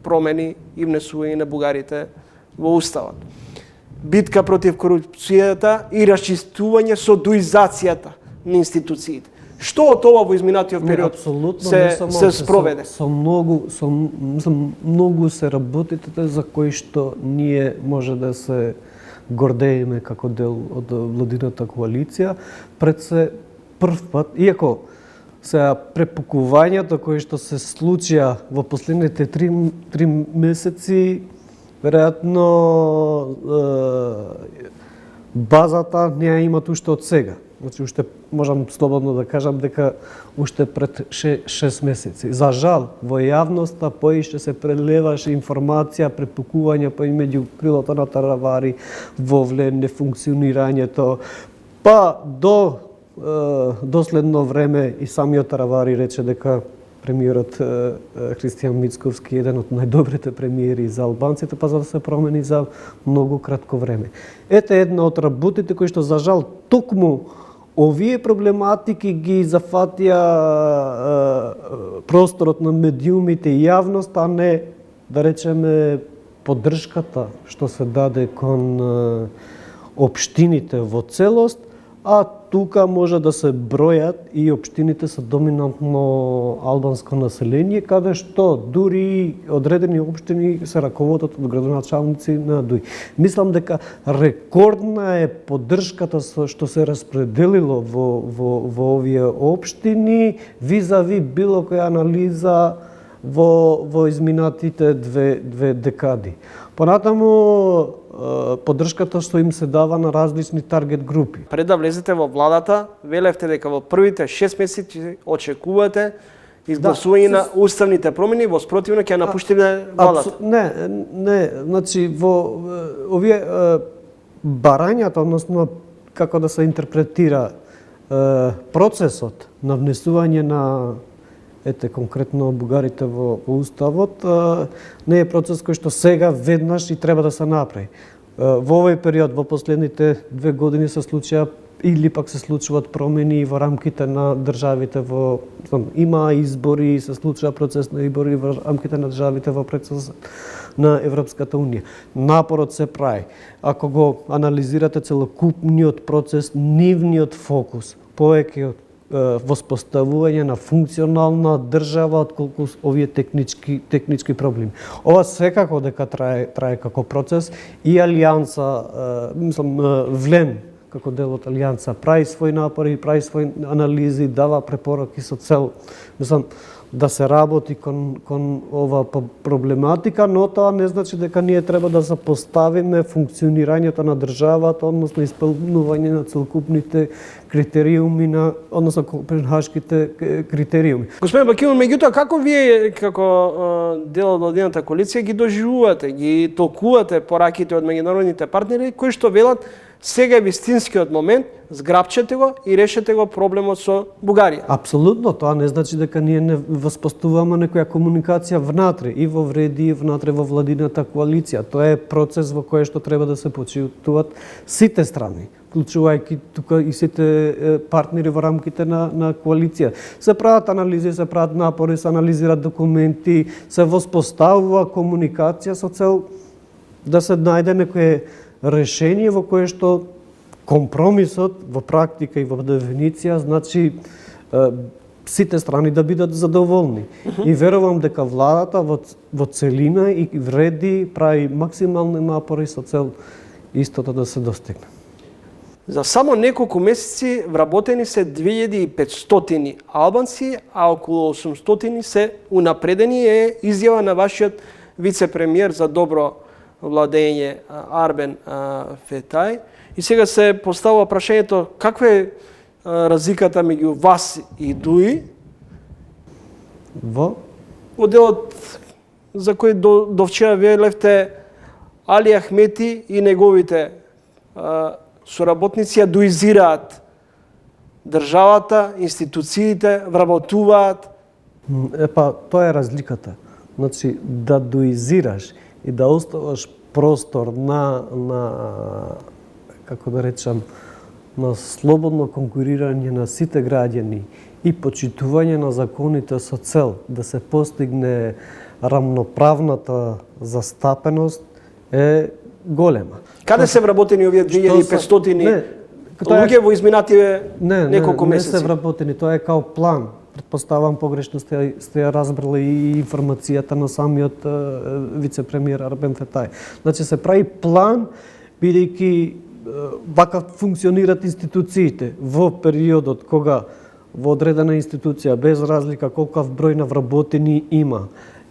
B: промени и внесување на бугарите во уставот. Битка против корупцијата и расчистување со дуизацијата на институциите. Што од ова во изминатиот период се спроведе?
D: Со многу се работите за кои што ние може да се гордееме како дел од владината коалиција. Пред се прв пат, иако сега препукувањето кои што се случија во последните 3 месеци, веројатно базата не ја имат уште од сега. Значи, уште можам слободно да кажам дека уште пред 6 месеци. За жал, во јавноста поише се прелеваше информација, препукување помеѓу крилото на Таравари, во ВЛЕМ, нефункционирањето, па до доследно време и самиот Таравари рече дека премиерот Христијан Мицковски е еден од најдобрите премиери за албанците, па за да се промени за многу кратко време. Ете една од работите кои што за жал токму овие проблематики ги зафатија просторот на медиумите и јавност, а не, да речеме, поддршката што се даде кон општините во целост, а тука може да се бројат и општините со доминантно албанско население, каде што дури одредени општини се раководат од градоначалници на ДУИ. Мислам дека рекордна е поддршката што се распределило во овие општини визави било која анализа во изминатите две декади. Понатаму поддршката што им се дава на различни таргет групи.
B: Пред да влезете во владата, велевте дека во првите 6 месеци очекувате изгласување на уставните промени, во спротивно ќе напуштите владата.
D: Не, значи во овие барањата, односно како да се интерпретира процесот на внесување на конкретно бугарите во уставот, не е процес кој што сега веднаш и треба да се направи. Во овој период, во последните 2 години се случија или пак се случуваат промени во рамките на државите има избори, се случува процес на избори во рамките на државите во процес на Европската унија. Напорот се прави. Ако го анализирате целокупниот процес, нивниот фокус повеќе воспоставување на функционална држава отколку овие технички проблеми. Ова секако дека трае како процес и Алијанса, мислам ВЛЕМ како дел од Алијанса прави своји напори, прави своји анализи, дава препораки со цел, мислам, да се работи кон ова проблематика, но тоа не значи дека ние треба да запоставиме функционирањето на државата, односно исполнување на целокупните критериуми односно копенхашките критериуми.
B: Господин Бакију, меѓутоа како вие како дел од владината коалиција ги доживувате, ги толкувате пораките од меѓународните партнери кои што велат сега е вистинскиот момент, зграбчете го и решете го проблемот со Бугарија?
D: Апсолутно, тоа не значи дека ние не воспоставуваме некоја комуникација внатре и во вреди и внатре во владината коалиција. Тоа е процес во кој што треба да се почитуваат сите страни, вклучувајќи тука и сите партнери во рамките на коалиција. Се прават анализи, се прават напори, се анализираат документи, се воспоставува комуникација со цел да се најде некое решение во кое што компромисот во практика и во дефиниција значи сите страни да бидат задоволни. И верувам дека владата во целина и вреди прави максимални напори со цел истото да се достигне.
B: За само неколку месеци вработени се 2500 албанци, а околу 800 се унапредени е изјава на вашиот вице-премиер за добро владење Арбен Фетај. И сега се поставува прашањето каква е разликата меѓу вас и Дуи
D: Во
B: делот за кој до вчера велевте Али Ахмети и неговите соработници ја дуизираат државата, институциите, вработуваат.
D: Тоа е разликата. Значи, да дуизираш и да оставаш простор на како да речам, на слободно конкурирање на сите граѓани и почитување на законите со цел да се постигне рамноправната застапеност е голема.
B: Каде се вработени овие 2500 луѓе во изминативе неколку месеци?
D: Не се вработени, тоа е као план. Предпоставам погрешно сте ја разбрали и информацијата на самиот вице-премиер Арбен Фетај. Значи се прави план, бидејќи вака функционират институциите во периодот кога во одредена институција, без разлика колкав број на вработени има,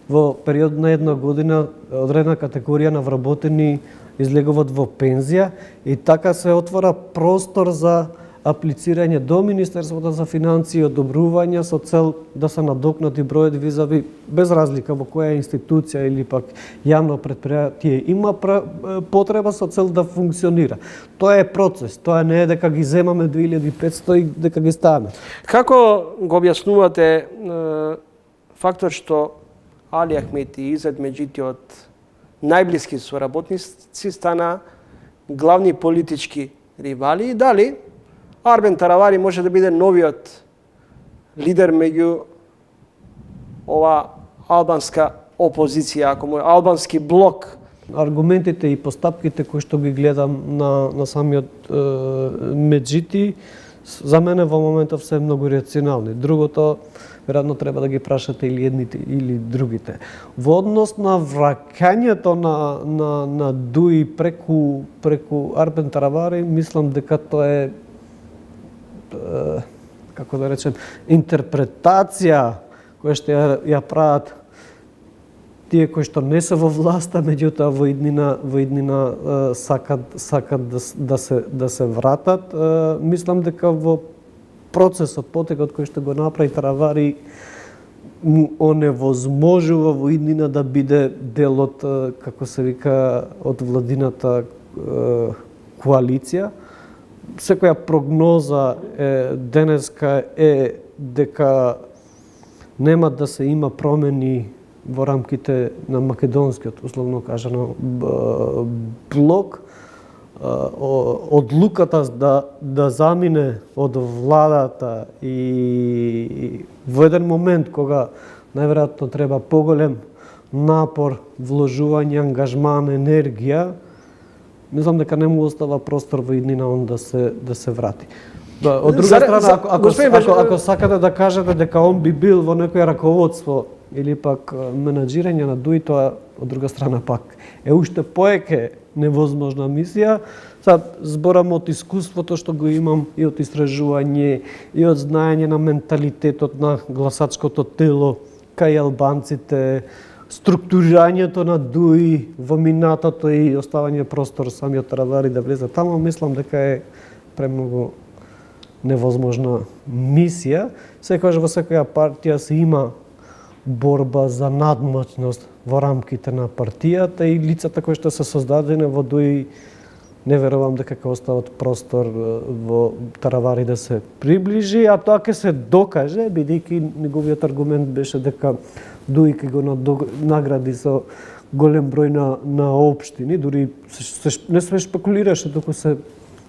D: во период на една година одредена категорија на вработени излегуваат во пензија и така се отвора простор за аплицирање до Министерството за финансии, одобрување со цел да се надокнати бројот визави, без разлика во која институција или пак јавно предпријатие има потреба со цел да функционира. Тоа е процес, тоа не е дека ги земаме 2500 и дека ги ставаме.
B: Како го објаснувате фактор што Али Ахмети и Изет Меджити од најблиски соработници стана главни политички ривали и дали Арбен Таравари може да биде новиот лидер меѓу ова албанска опозиција, ако му е албански блок?
D: Аргументите и постапките кои што ги гледам на самиот Меджити, за мене во моментов се многу рационални. Другото, веројатно треба да ги прашате или едните или другите. Во однос на враќањето на Дуи преку Арбен Таравари, мислам дека тоа е како да речем, интерпретација која што ја прават тие кои што не се во власта, меѓутоа во иднина сакат да се вратат. Мислам дека во процесот, потекот кој што го направи Таравари, му оневозможува во иднина да биде дел од, како се вика, од владината коалиција. Секоја прогноза денеска е дека нема да се има промени во рамките на македонскиот, условно кажано, блок. Одлуката да замине од владата и во еден момент кога најверојатно треба поголем напор, вложување, ангажман, енергија, мислам дека не му остава простор во иднина он да се врати. Од друга страна, ако сакате да кажете дека он би бил во некој раководство или пак менаџирање на Дуи, тоа од друга страна пак е уште поеќе невозможна мисија. Зборам од искуството што го имам и од истражување и од знаење на менталитетот на гласачкото тело кај албанците, структурирањето на Дуи во минатото и оставање простор самиот Таравари да влезе таму, мислам дека е премногу невозможна мисија. Секогаш во секоја партија се има борба за надмоćност во рамките на партијата и лицата кои што се создадени во Дуи не верувам дека ќе остават простор во Таравари да се приближи, а тоа ќе се докаже, бидејќи неговиот аргумент беше дека Дуи ќе го награди со голем број на општини, дури не се шпекулираше, туку се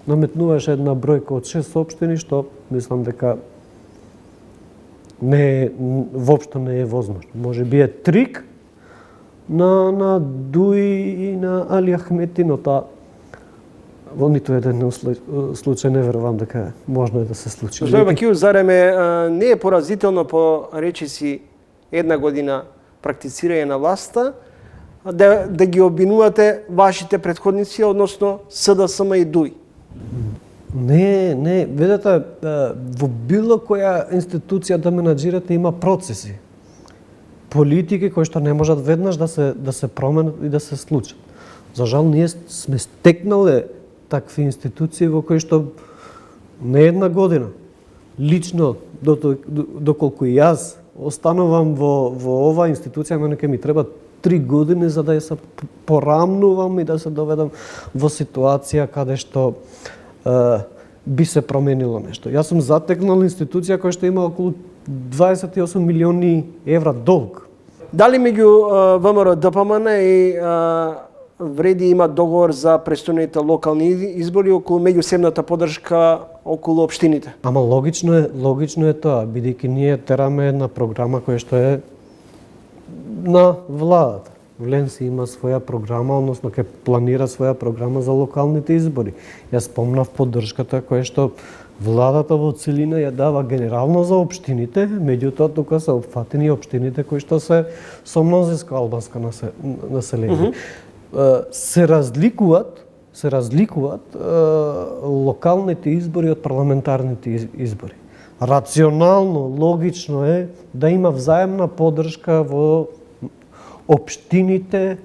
D: наметнуваше една бројка од 6 општини, што мислам дека воопшто не е возможно. Може би е трик на Дуи и на Али Ахмети, но тоа во ниту еден случај не верувам дека можно е да се случи.
B: Господин Бакију, зареме не е поразително по речиси една година практицирање на власта да ги обвинувате вашите претходници, односно СДСМ и ДУИ?
D: Не, видете, во било која институција да менаџирате има процеси. Политики кои што не можат веднаш да се променат и да се случат. За жал, ние сме стекнале такви институции во кои што не една година. Лично, доколку и јас останувам во оваа институција, мене ќе ми треба 3 години за да ја се порамнувам и да се доведам во ситуација каде што би се променило нешто. Јас сум затекнал институција која што има околу 28 милиони евра долг.
B: Дали меѓу ВМРО ДПМН и вреди има договор за престојните локални избори околу меѓусебната поддршка околу општините?
D: Ама логично е тоа, бидејќи ние тераме една програма која што е на владата. Вленси има своја програма, односно ќе планира своја програма за локалните избори. Јас спомнав поддршката која што владата во целина ја дава генерално за општините, меѓутоа тука се опфатени општините кои што се со мнозинско албанско население. Се разликуваат локалните избори од парламентарните избори. Рационално, логично е да има взаемна поддршка во општините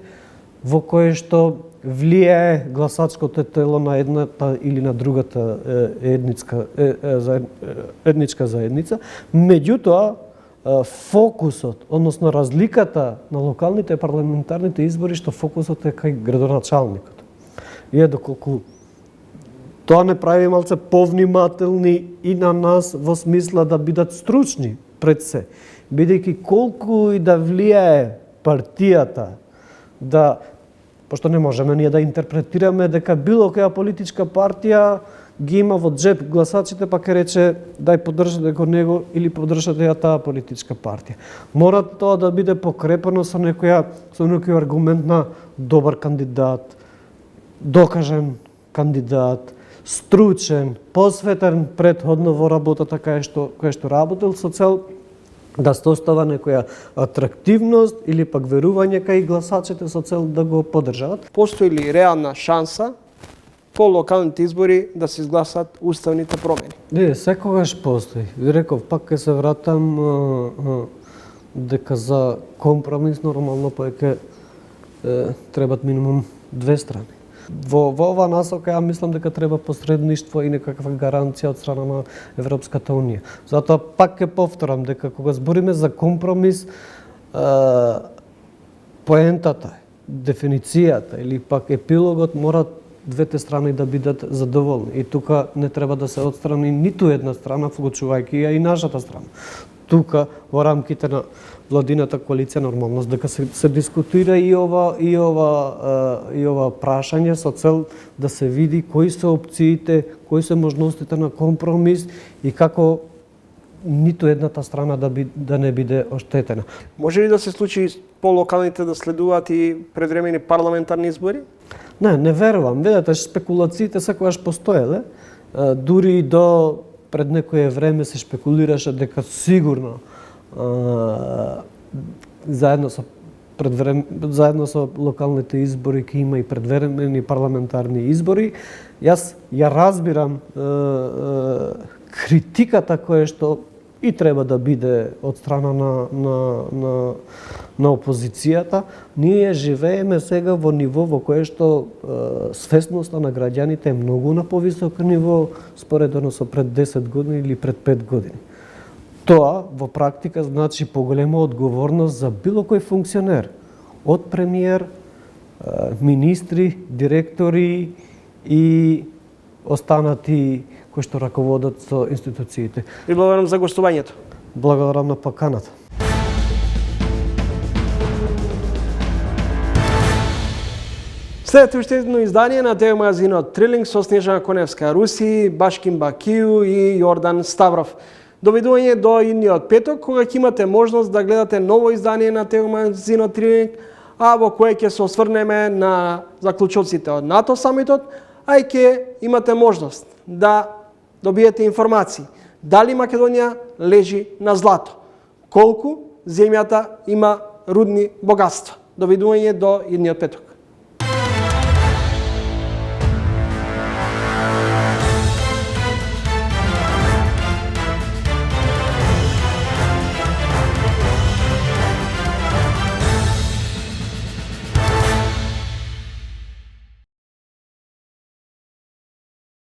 D: во кое што влијае гласачкото тело на едната или на другата етничка заедница. Меѓутоа, фокусот, односно разликата на локалните и парламентарните избори, што фокусот е кај градоначалникот. И доколку тоа не прави малце повнимателни и на нас во смисла да бидат стручни пред се, бидејќи колку и да влијае партијата, пошто не можеме ние да интерпретираме дека било која политичка партија ги има во джеп гласачите, па ке рече дај поддржате го него или поддржате ја таа политичка партија. Мора тоа да биде покрепено со некој аргумент на добар кандидат, докажен кандидат, стручен, посветен претходно во работата која што работел со цел да се остава некоја атрактивност или пак верување кај гласачите со цел да го поддржават.
B: Постои ли реална шанса по локалните избори да се изгласат уставните промени?
D: Не, секогаш постои. Ви реков, пак ќе се вратам дека за компромис нормално повеќе требат минимум 2 страни. Во оваа насока ја мислам дека треба посредништво и некаква гаранција од страна на Европската унија. Затоа пак ќе повторам дека кога збориме за компромис, поентата, дефиницијата или пак епилогот мора двете страни да бидат задоволни. И тука не треба да се отстрани ниту една страна, вклучувајќи ја и нашата страна. Тука во рамките на владината коалиција нормално дека се дискутира и ова прашање со цел да се види кои се опциите, кои се можностите на компромис и како ниту едната страна да не биде оштетена.
B: Може ли да се случи по локалните да следуваат и предвремени парламентарни избори?
D: Не верувам. Видете, спекулациите секогаш постоеле. Дури и до пред некое време се шпекулираше дека сигурно заедно со локалните избори ќе има и предвремени парламентарни избори. Јас ја разбирам критиката која што и треба да биде од страна на опозицијата. Ние живееме сега во ниво во кое што свесноста на граѓаните е многу на повисоко ниво споредено со пред 10 години или пред 5 години. Тоа во практика значи поголема одговорност за било кој функционер, од премиер, министри, директори и останати кои што раководат со институциите.
B: И благодарам за гостувањето.
D: Благодарам на поканата.
B: Следете уште едно издание на ТВ магазинот Трилинг со Снежана Коневска, Руси, Башкин Бакију и Јордан Ставров. Довидување до идниот петок, кога ќе имате можност да гледате ново издание на ТВ магазинот Трилинг, а во кое ќе се осврнеме на заклучоците од НАТО самитот, а и ќе имате можност да добиете информации дали Македонија лежи на злато, колку земјата има рудни богатства. Довидување до идниот петок.